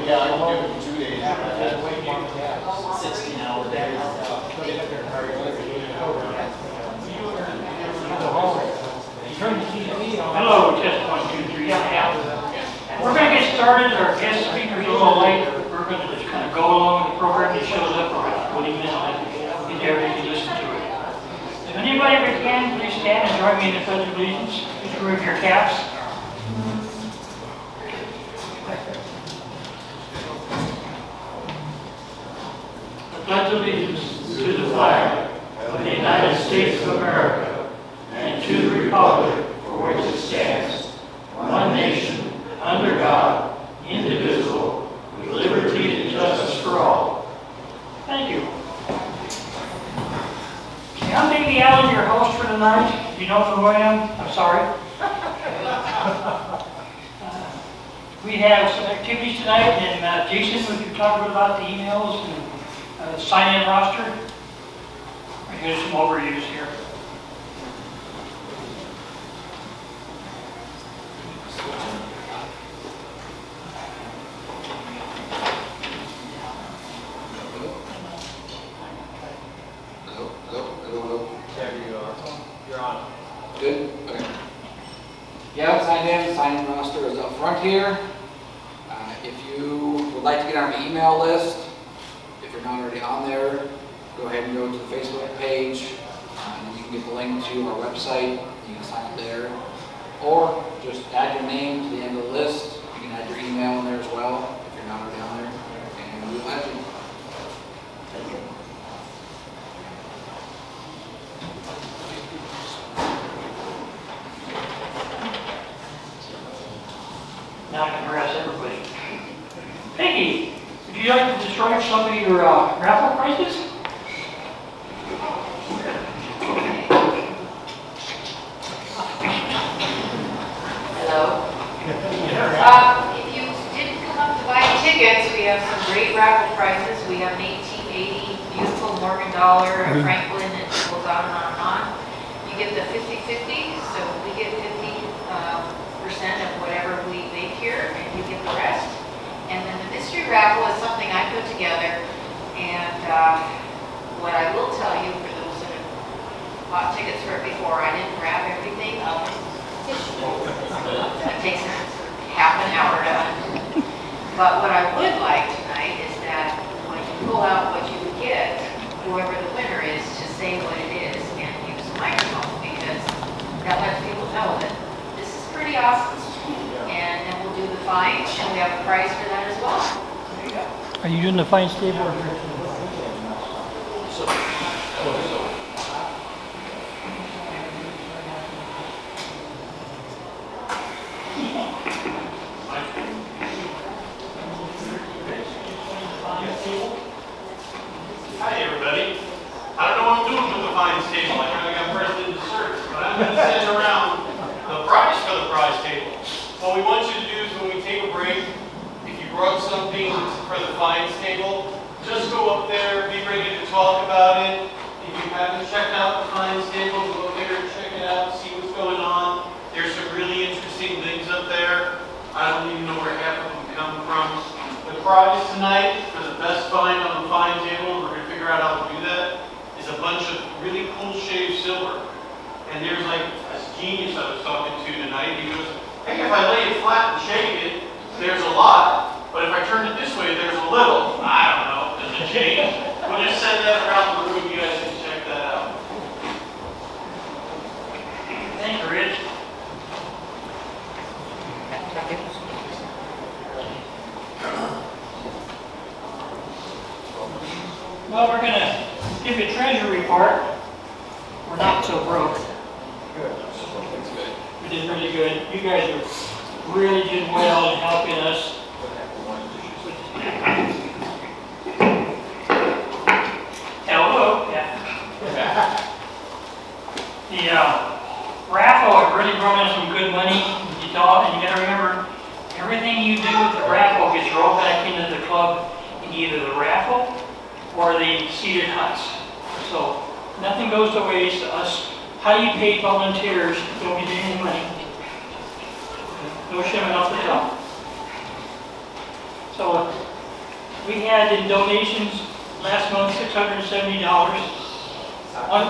Yeah, I can do it in 2 days. 16-hour days. Turn the TV on. Hello, test 1, 2, 3. Yeah. We're going to get started. Our guest speaker's a little late. We're going to just kind of go along with the program. It shows up for about 20 minutes. Get there, you can listen to it. If anybody ever can, please stand and join me in the Pledge of Allegiance. Please remove your caps. I pledge allegiance to the flag of the United States of America and to the republic for which it stands, one nation, under God, indivisible, with liberty and justice for all. Thank you. I'm Davey Allen, your host for tonight. If you know who I am, I'm sorry. We have some activities tonight, and Jason, would you talk a bit about the emails and sign-in roster? Here's some overviews here. Hello. There you are. You're on. Good? Okay. Yeah, sign-in roster is up front here. If you would like to get on the email list, if you're not already on there, go ahead and go to the Facebook page. And you can get the link to our website. You can sign up there. Or just add your name to the end of the list. You can add your email in there as well if you're not already on there. And we'll add you. Thank you. Now I can harass everybody. Peggy, would you like to describe some of your raffle prizes? Hello. If you didn't come up to buy tickets, we have some great raffle prizes. We have an 1880 beautiful Morgan dollar, a Franklin, and it goes on and on and on. You get the 50-50, so we get 50% of whatever we make here, and you get the rest. And then the mystery raffle is something I put together, and what I will tell you, for those that have bought tickets for it before, I didn't wrap everything up. It takes half an hour to undo. But what I would like tonight is that when you pull out what you would get, whoever the winner is, to say what it is and use the microphone, because that lets people know that this is pretty awesome. And then we'll do the fines, and we have a prize for that as well. There you go. Are you doing the fines table? Hi everybody. I don't know what I'm doing with the fines table. I kind of got pressed into search, but I'm going to send around the prize for the prize table. What we want you to do is when we take a break, if you brought something for the fines table, just go up there, be ready to talk about it. If you haven't checked out the fines table, go up there and check it out, see what's going on. There's some really interesting things up there. I don't even know where half of them come from. The prize tonight for the best find on the fine table, and we're going to figure out how to do that, is a bunch of really cool shaved silver. And there's like this genius I was talking to tonight. He goes, hey, if I lay it flat and shake it, there's a lot. But if I turn it this way, there's a little. I don't know. Does it change? We'll just send that around the room. You guys can check that out. Thank you, Rich. Well, we're going to give you a treasury report. We're not so broke. We did really good. You guys are really did well in helping us. Hello. Yeah. The raffle has really brought in some good money. You got to remember, everything you do with the raffle gets rolled back into the club in either the raffle or the seated huts. So nothing goes to waste. Us highly paid volunteers don't get any money. No shimming off the top. So we had in donations last month $670.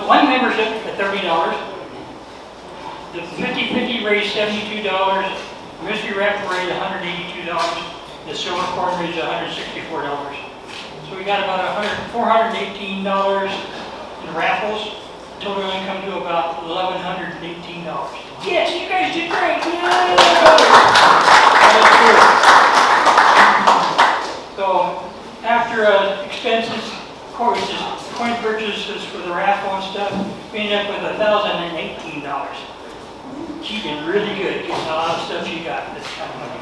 One membership at $30. The 50/50 raised $72. Mystery raffle raised $182. The silver coin raised $164. So we got about $418 in raffles. Total income to about $1,118. Yes, you guys did great. Yay! So after expenses, coin purchases for the raffle and stuff, we ended up with $1,018. She did really good, getting a lot of stuff she got this kind of money.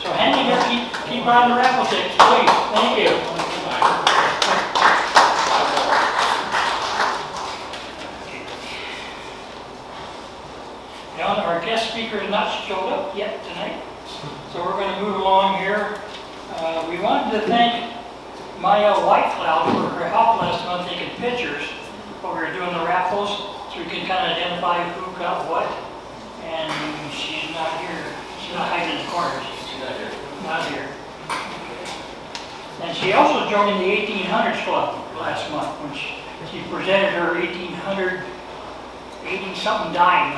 So Handy, keep buying the raffle tickets, please. Thank you. Now, our guest speaker has not showed up yet tonight, so we're going to move along here. We wanted to thank Maya Whitecloud for her help last month taking pictures while we were doing the raffles, so we can kind of identify who got what. And she's not here. She's not hiding in the corners. She's not here. Not here. And she also joined the 1800s Club last month when she presented her 1800 80-something dime.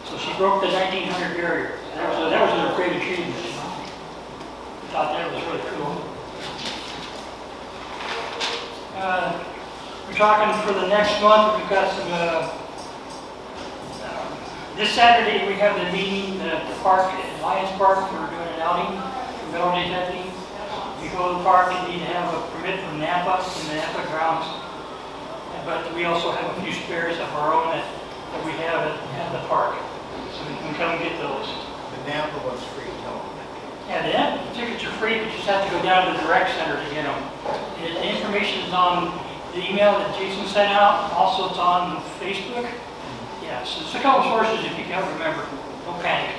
So she broke the 1900 barrier. That was a great achievement. I thought that was really cool. We're talking for the next month. We've got some. This Saturday we have the meeting at the park at Lions Park. We're doing an outing for metal detecting. If you go to the park, you need to have a permit from NAPA and the NAPA grounds. But we also have a few spares of our own that we have at the park. So we can come and get those. The Napa one's free, tell them. Yeah, the tickets are free, but you just have to go down to the rec center to get them. The information is on the email that Jason sent out. Also, it's on Facebook. Yeah, so it's a couple sources if you can't remember. Don't panic.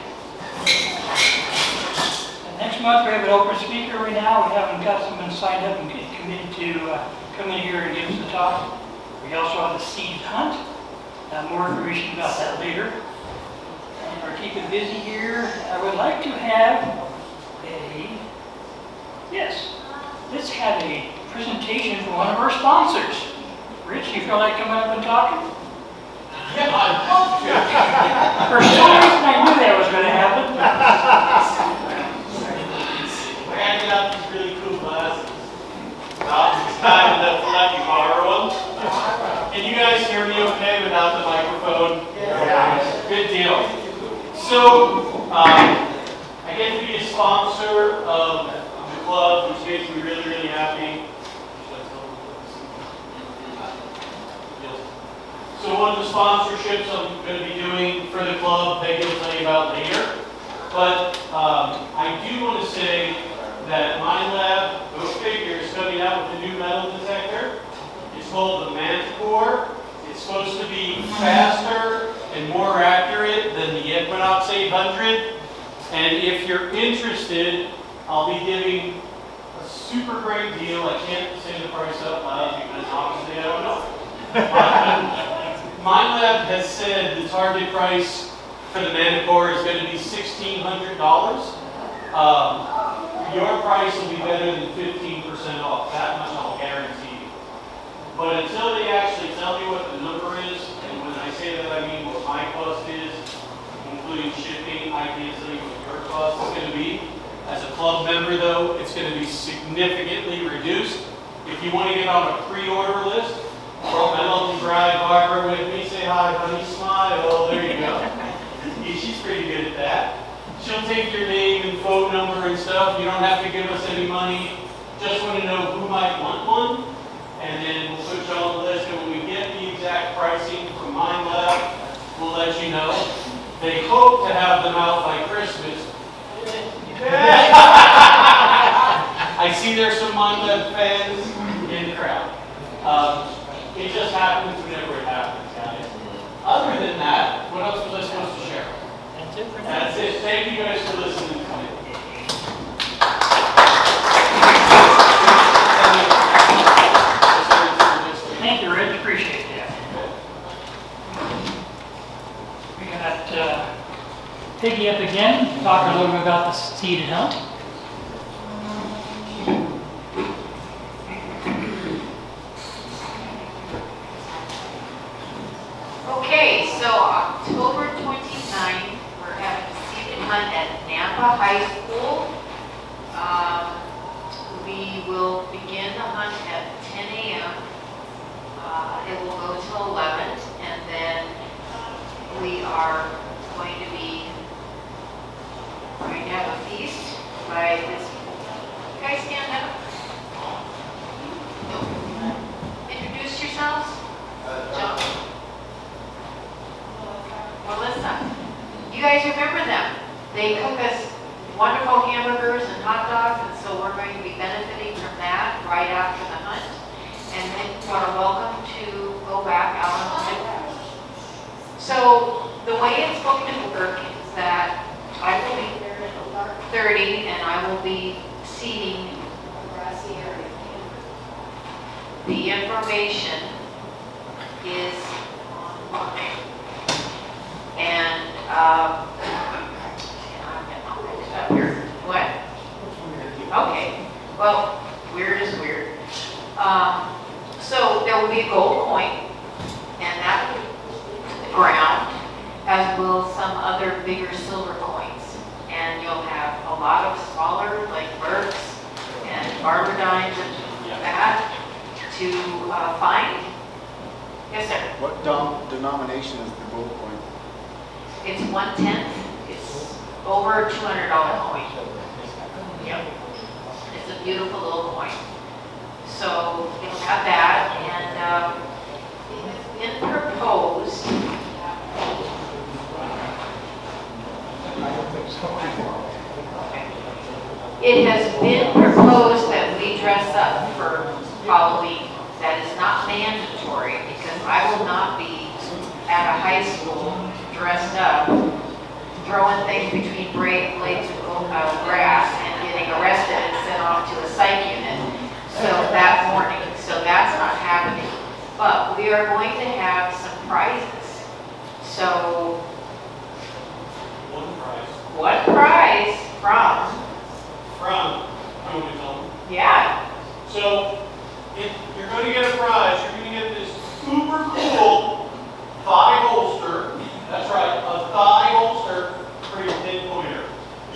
And next month we have an open speaker right now. We haven't got someone signed up and committed to come in here and give us the talk. We also have the seed hunt. More information about that later. And we're keeping busy here. I would like to have let's have a presentation from one of our sponsors. Rich, you feel like coming up and talking? Yeah, I'd love to. For some reason, I knew that was going to happen. I handed out these really cool glasses. It's time to let me borrow them. Can you guys hear me okay without the microphone? Yeah. Good deal. So, I get to be a sponsor of the club, which makes me really, really happy. So one of the sponsorships I'm going to be doing for the club, Peggy will tell you about later. But I do want to say that my lab, go figure, is coming out with a new metal detector. It's called the Manticore. It's supposed to be faster and more accurate than the Equinox 800. And if you're interested, I'll be giving a super great deal. I can't say the price up loud because obviously I don't know. My lab has said the target price for the Manticore is going to be $1,600. Your price will be better than 15% off. That much I'll guarantee you. But until they actually tell me what the number is, and when I say that I mean what my cost is, including shipping, I can't tell you what your cost is going to be. As a club member though, it's going to be significantly reduced. If you want to get on a pre-order list, I love to drive Barbara with me, say hi, honey, smile, there you go. She's pretty good at that. She'll take your name and phone number and stuff. You don't have to give us any money. Just want to know who might want one. And then we'll put you on the list. And when we get the exact pricing from Mind Lab, we'll let you know. They hope to have them out by Christmas. I see there's some Mind Lab fans in the crowd. It just happens whenever it happens, guys. Other than that, what else was I supposed to share? That's it for now. That's it. Thank you guys for listening to me. Thank you, Rich. Appreciate that. We got Peggy up again, talk a little bit about the seed hunt. It will go till 11, and then we are going to have a feast by this. You guys stand up. Introduce yourselves. John. Melissa. You guys remember them? They cook us wonderful hamburgers and hot dogs, and so we're going to be benefiting from that right after the hunt. And then you are welcome to go back out on the lake. So the way it's going to work is that I will be there at 11:30, and I will be seating the grassy area. The information is online. And I'll mix it up here. What? Okay. Well, weird is weird. So there will be a gold coin, and that will be the ground, as will some other bigger silver coins. And you'll have a lot of smaller, like Burks and Barber dimes and that to find. Yes, sir. What denomination is the gold coin? It's 1/10. It's over a $200 coin. Yep. It's a beautiful little coin. So it'll have that, and it has been proposed. It has been proposed that we dress up for Halloween. That is not mandatory, because I will not be at a high school dressed up, throwing things between blades of grass and getting arrested and sent off to a psych unit. So that morning, so that's not happening. But we are going to have some prizes. So One prize. what prize from? You want me to tell them? Yeah. So, if you're going to get a prize, you're going to get this super cool thigh holster. That's right, a thigh holster for your pinpointer.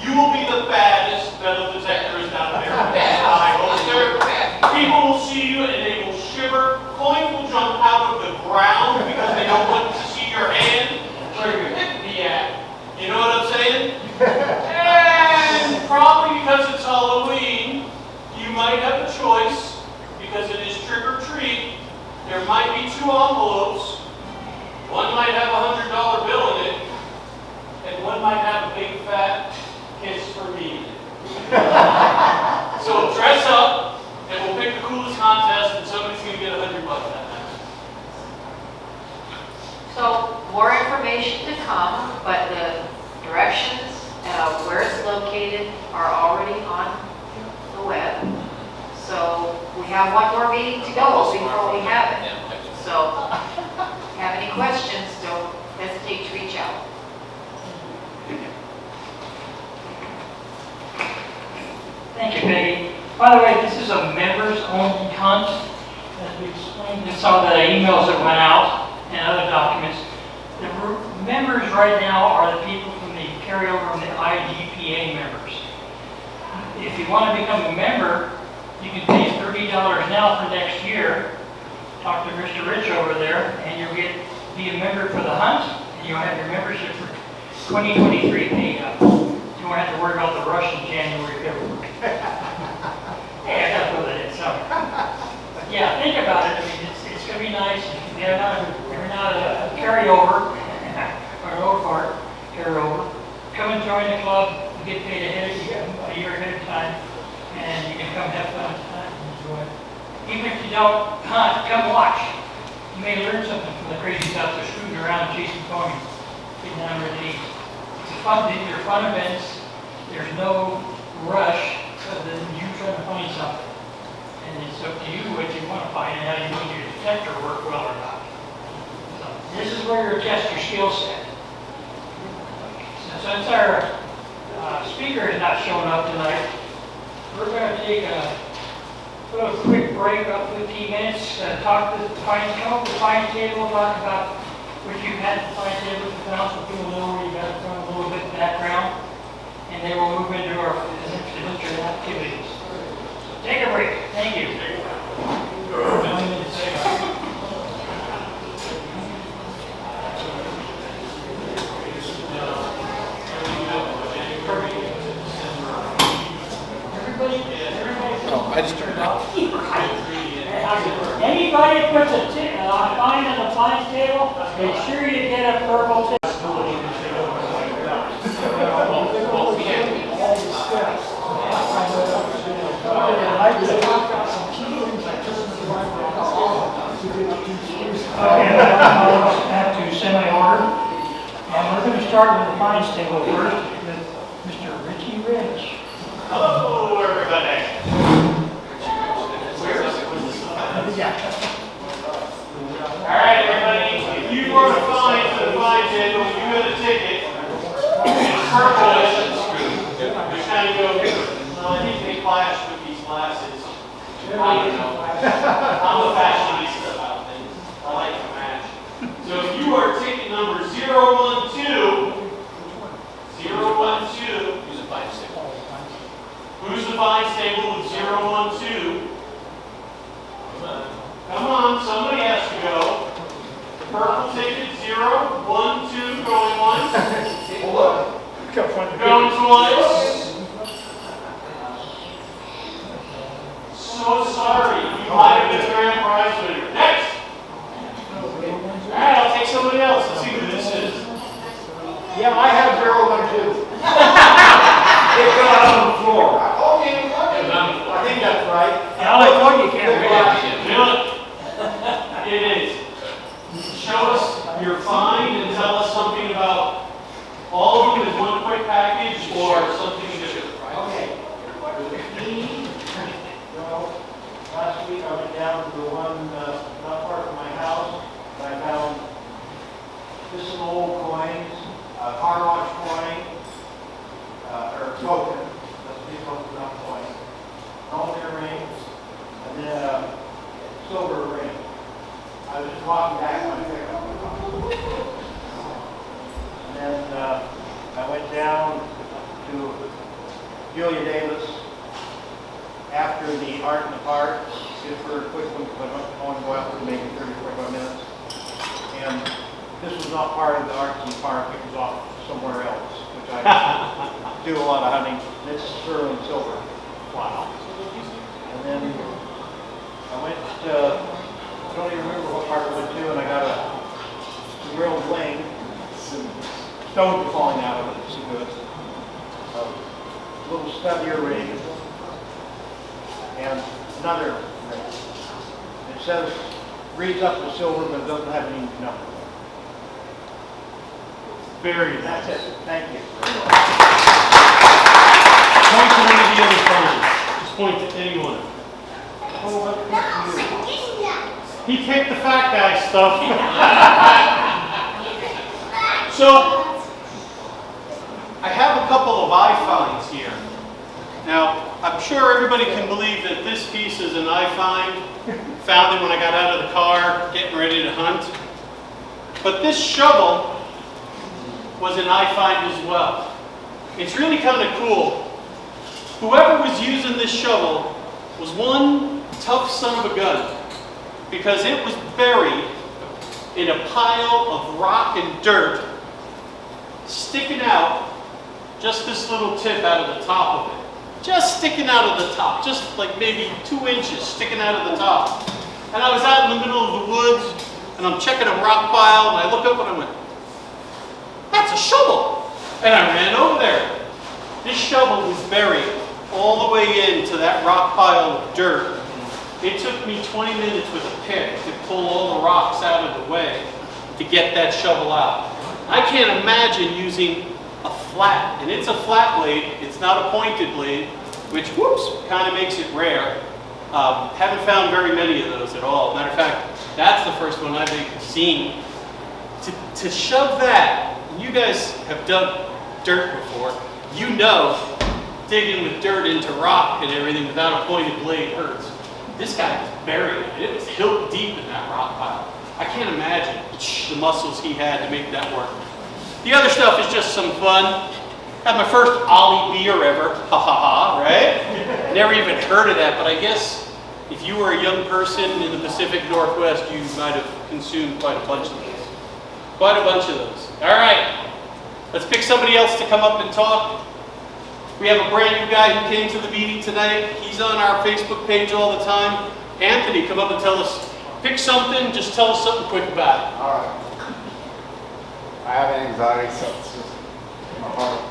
You will be the baddest metal detectorist out there with this thigh holster. People will see you and they will shiver. Coins will jump out of the ground because they don't want to see your hand where your hip be at. You know what I'm saying? And probably because it's Halloween, you might have a choice, because it is trick or treat. There might be 2 envelopes. One might have a $100 bill in it, and one might have a big fat kiss for me. So dress up, and we'll pick the coolest contest, and somebody's going to get $100 that night. So more information to come, but the directions, where it's located, are already on the web. So we have one more meeting to go before we have it. So if you have any questions, don't hesitate to reach out. Thank you, Peggy. By the way, this is a members-only hunt, as we explained in some of the emails that went out and other documents. The members right now are the people from the carryover from the IGPA members. If you want to become a member, you can pay $30 now for next year. Talk to Mr. Rich over there, and you'll be a member for the hunt, and you'll have your membership for 2023 paid up. You won't have to worry about the rush in January, February. Hey, I got to put that in somewhere. Yeah, think about it. I mean, it's going to be nice. You're not a carryover, or an old part carryover. Come and join the club. You get paid a year ahead of time, and you can come have fun and enjoy it. Even if you don't hunt, come watch. You may learn something from the crazy stuff that's screwing around chasing ponies, getting down there to eat. They're fun events. There's no rush other than you trying to find something. And it's up to you what you want to find and how you want your detector work well or not. So this is where you test your skill set. Since our speaker is not showing up tonight, we're going to take a little quick break, about 15 minutes, talk to the fine table, talk about what you've had at the fine table with the council, people know where you got it from, a little bit of background, and then we'll move into our adventure activities. So take a break. Thank you. I just turned it off. Anybody that puts a fine on the fines table, make sure you get a purple ticket. Okay, back to semi-order. And we're going to start with the fines table first with Mr. Richie Rich. Hello, everybody. All right, everybody, if you were to fine to the fine table, you got a ticket, it's purple, you kind of go, well, I think they clash with these glasses. I don't know. I'm a fashionista about things. I like to match. So if you are ticket number 012, 012, Use a fine stick. who's the fines table with 012? Come on, somebody has to go. Purple ticket 012 going once. Going twice. So sorry, you might have been the grand prize winner. Next. All right, I'll take somebody else. Let's see who this is. Yeah, I have 012. It got on the floor. Okay, I think that's right. Yeah, I told you can't read it. Bill, it is. Show us your find and tell us something about all of them as one quick package or something different. Okay. Well, last week I went down to the one not far from my house. And I found just some old coins, a car wash coin, or token. That's a big token, not coin. All earrings, and then a silver ring. I was just walking back when I picked up my phone. And then I went down to Julia Davis after the art in the park, just for a quick one, because I want to go out for maybe 30, 45 minutes. And this was not part of the art in the park, it was off somewhere else, which I do a lot of hunting. This is sterling silver. Wow. And then I went I don't even remember what part I went to, and I got a real bling. Stones were falling out of it, so good. A little stubbier ring. And another ring. It says, reads up to silver, but it doesn't have any number. Very nice. That's it. Thank you. Point to one of the other phones. Just point to anyone. Oh, what you? He picked the fat guy stuff. So, I have a couple of iFinds here. Now, I'm sure everybody can believe that this piece is an iFind. Found it when I got out of the car, getting ready to hunt. But this shovel was an iFind as well. It's really kind of cool. Whoever was using this shovel was one tough son of a gun, because it was buried in a pile of rock and dirt, sticking out just this little tip out of the top of it. Just sticking out of the top, just like maybe 2 inches sticking out of the top. And I was out in the middle of the woods, and I'm checking a rock pile, and I look up and I went, that's a shovel! And I ran over there. This shovel was buried all the way into that rock pile of dirt. It took me 20 minutes with a pick to pull all the rocks out of the way to get that shovel out. I can't imagine using a flat, and it's a flat blade, it's not a pointed blade, which, whoops, kind of makes it rare. Haven't found very many of those at all. Matter of fact, that's the first one I've seen. To shove that, and you guys have dug dirt before, you know digging with dirt into rock and everything without a pointed blade hurts. This guy was buried. It was hilt deep in that rock pile. I can't imagine the muscles he had to make that work. The other stuff is just some fun. Had my first Ollie beer ever. Ha ha ha, right? Never even heard of that, but I guess if you were a young person in the Pacific Northwest, you might have consumed quite a bunch of those. Quite a bunch of those. All right. Let's pick somebody else to come up and talk. We have a brand new guy who came to the meeting tonight. He's on our Facebook page all the time. Anthony, come up and tell us, pick something, just tell us something quick about it. All right. I have anxiety, so it's just my heart.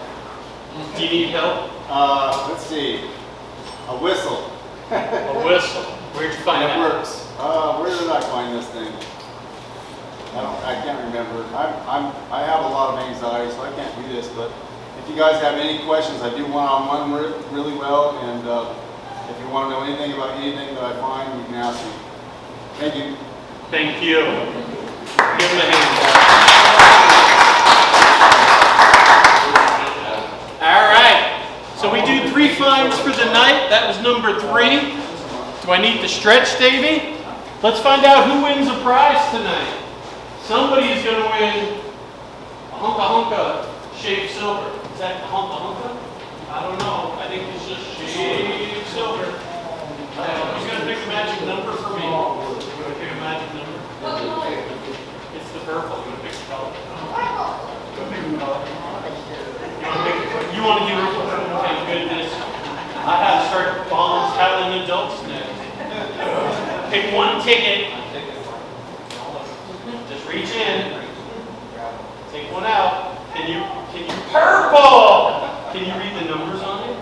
Do you need help? Let's see. A whistle. A whistle. Where'd you find It that? works. Where did I find this thing? I can't remember. I have a lot of anxiety, so I can't do this. But if you guys have any questions, I do one-on-one really well. And if you want to know anything about anything that I find, you can ask me. Thank you. Thank you. Give him a hand. All right. So we do 3 finds for the night. That was number 3. Do I need to stretch, Davey? Let's find out who wins a prize tonight. Somebody's going to win a Hunka Hunka shaved silver. Is that Hunka Hunka? I don't know. I think it's just shaved silver. Who's going to pick a magic number for me? You want to pick a magic number? It's the purple. You want to pick the color? You want to give her thank goodness. I have to start telling adults now. Pick one ticket. Just reach in. Take one out. Can you purple? Can you read the numbers on it?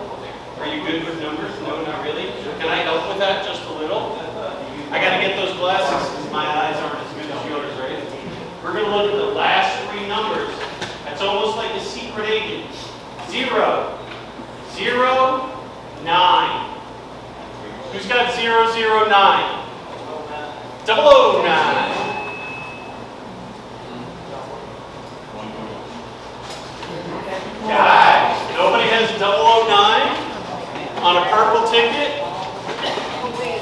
Are you good with numbers? No, not really. Can I help with that just a little? I got to get those glasses because my eyes aren't as good as yours, right? We're going to look at the last 3 numbers. That's almost like a secret agent. 0, 0, 9. Who's got 0, 0, 9? 009. Guys, nobody has 009 on a purple ticket? Wait.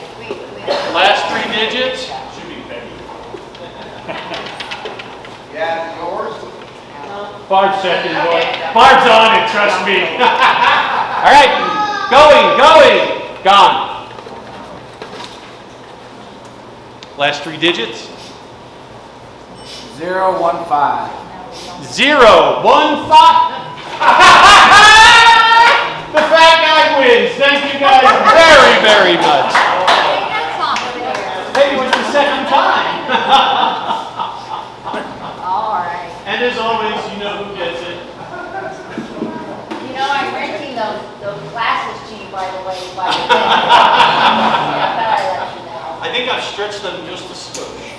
Last 3 digits? Should be Peggy. Yeah, yours? Barb's second, boy. Barb's on it, trust me. All right, going, gone. Last 3 digits? 015. 0, 1, 5. The fat guy wins. Thank you guys very, very much. Hey, it was the second time. All right. And as always, you know who gets it. You know, I'm renting those glasses to you, by the way, by the way. I thought I'd let you know. I think I've stretched them just a skosh.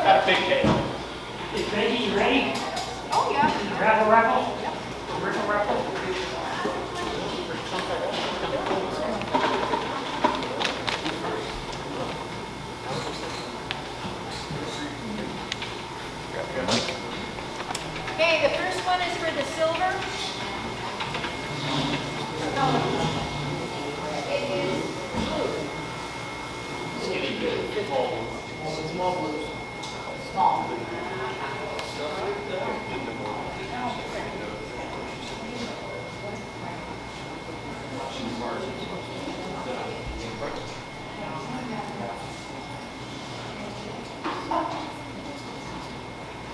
Got a big head. Is Becky, you ready? Oh, yeah. Raffle? Raffle? Okay, the first one is for the silver. It is Small.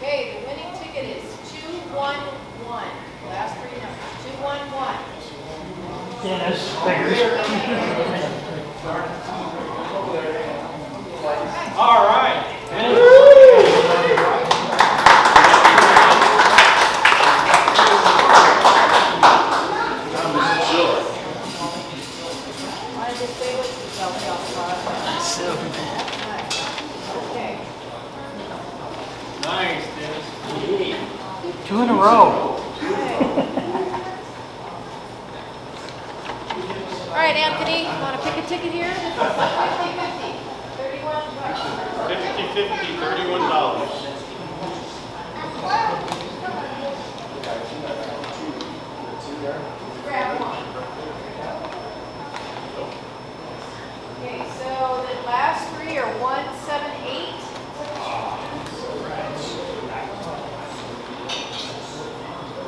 Okay, the winning ticket is 211. Last 3 numbers, 211. Dennis, fingers. All right. Why did this say what Okay. Nice, Dennis. 2 in a row. All right, Anthony, you want to pick a ticket here? 50-50, 31 bucks. 50-50, $31. Grab one. Okay, so the last 3 are 178.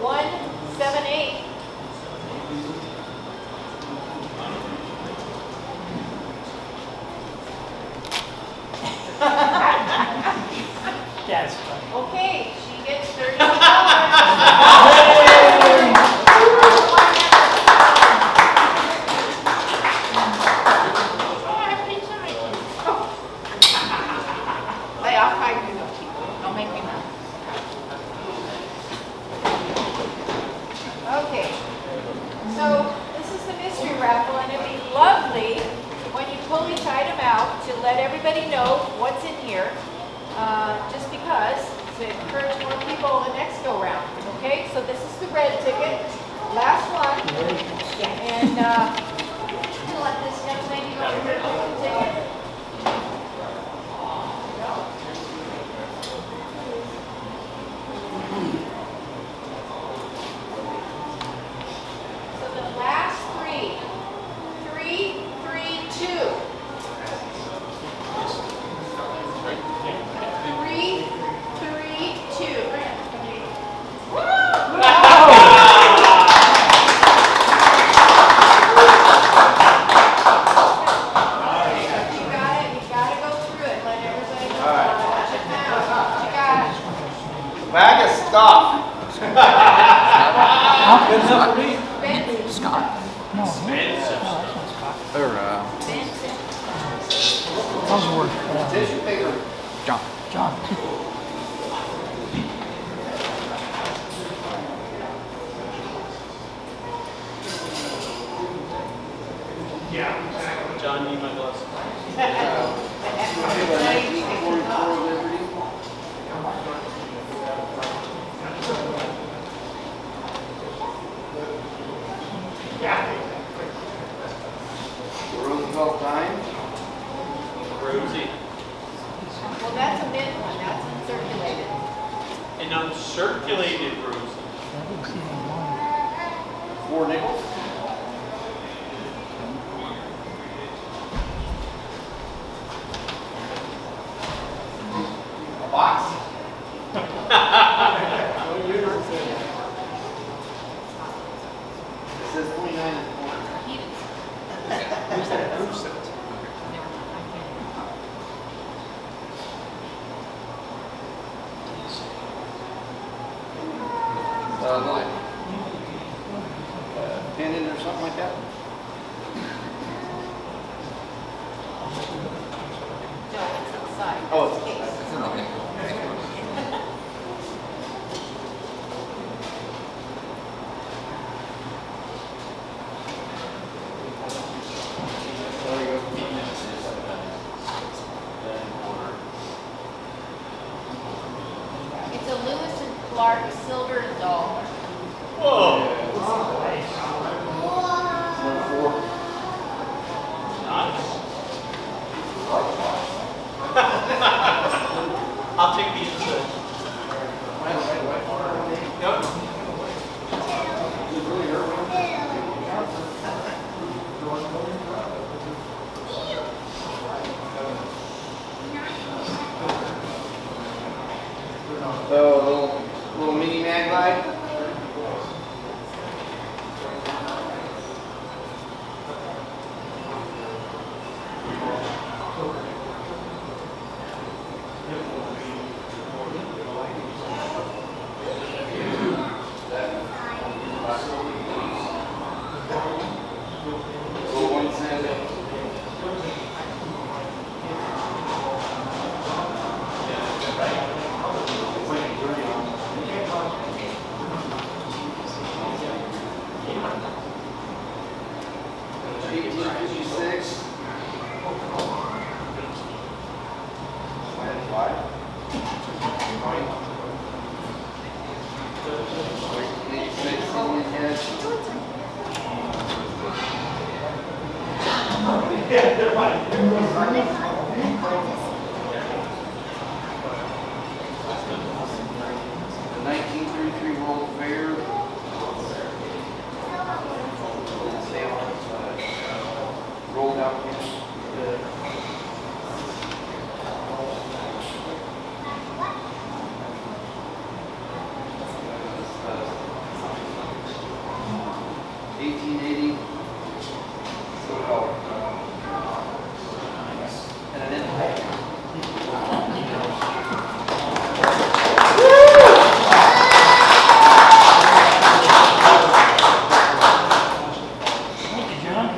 178. That's funny. Okay, she gets $31. everybody know what's in here, just because, to encourage more people the next go round, okay? So this is the red ticket, last one. And, let this next lady go over here with the ticket. So the last three, 3, 3, 2. 3, 3, 2. You gotta go through it, let everybody know. All right. Watch it now. You got it. Bag of stuff. Good enough for me. Benson. Scott. Or, Benson. How's the word? Tissue paper. John. John. John, need my gloves. Roosevelt time. Rosie. Well, that's a mint one, that's uncirculated. An uncirculated Rosie. 4 nickels. A box. It says 29 in the corner. What? Pin in or something like that? No, it's inside. Oh, That's the case. There you go. It's a Lewis and Clark silver doll. Whoa. Number 4. Nice. I'll take the inside. Nope. So, little mini mag light. Little 1 cent. The 1933 World Fair. Rolled out. $18.80. Silver dollar. And an end. Thank you, John.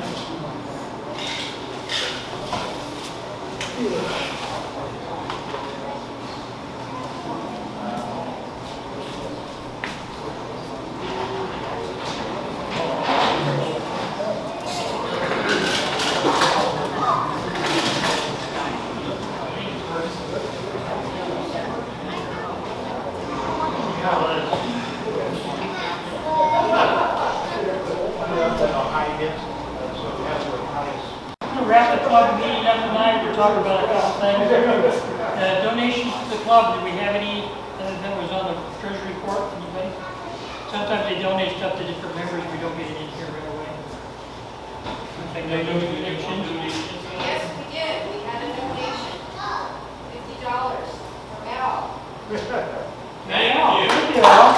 club meeting up tonight, we're talking about a couple things. Donations to the club, do we have any, that was on the treasury report, anybody? Sometimes they donate stuff to different members, we don't get it in here right away. Okay, no donations. Yes, we did. We had a donation, $50 from Al. Thank Yeah, you. thank you all.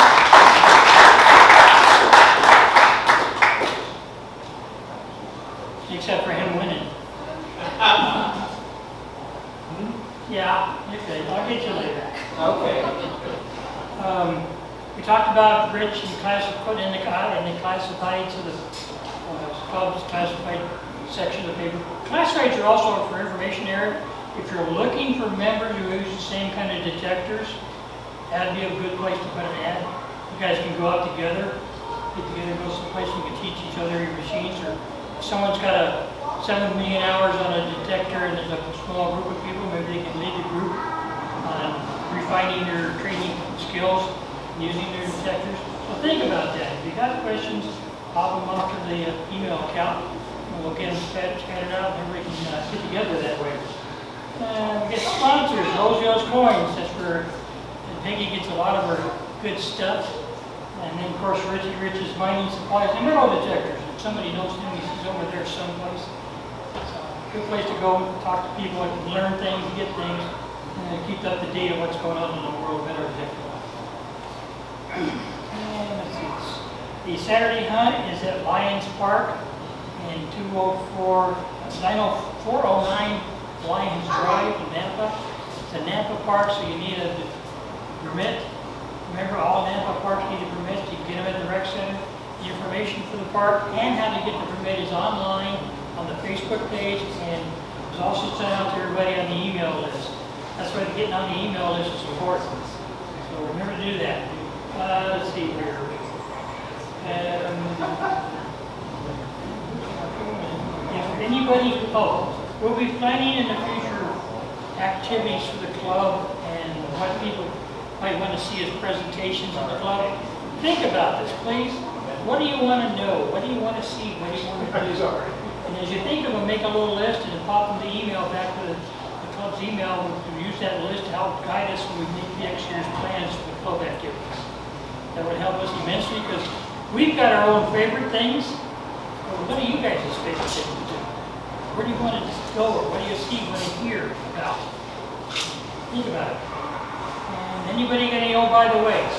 Except for him winning. Yeah, okay, I'll get you later. Okay. We talked about Rich and put in the classified to the club's classified section of the paper. Classifieds are also for information area. If you're looking for members who use the same kind of detectors, that'd be a good place to put an ad. You guys can go out together, get together, go someplace you can teach each other your machines, or if someone's got 7 million hours on a detector and there's a small group of people, maybe they can lead the group on refining their training skills and using their detectors. So think about that. If you got questions, pop them off to the email account and we'll get them scattered out and everybody can get together that way. We get sponsors, Rosio's Coins, that's where Peggy gets a lot of her good stuff. And then, of course, Rich's Mining Supplies and metal detectors. If somebody knows him, he's over there someplace. So, good place to go, talk to people, learn things, get things, and keep up to date on what's going on in the world of metal detectors. And let's see. The Saturday hunt is at Lions Park in 409 Lions Drive in Nampa. It's a Nampa park, so you need a permit. Remember, all Nampa parks need a permit. You can get them at the rec center. The information for the park and how to get the permit is online on the Facebook page, and it's also sent out to everybody on the email list. That's why getting on the email list is important. So remember to do that. Let's see here. If anybody, we'll be planning in the future activities for the club and what people might want to see as presentations on the club. Think about this, please. What do you want to know? What do you want to see? What do you want to do? And as you think of them, make a little list and pop them the email back to the club's email. We'll use that list to help guide us when we make next year's plans for the club activities. That would help us immensely because we've got our own favorite things. Well, what are you guys' favorite things to do? Where do you want to go, or what do you see, want to hear about? Think about it. And anybody got any by the ways?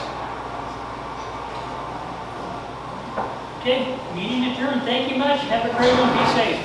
Okay, meeting adjourned. Thank you much. Have a great one. Be safe.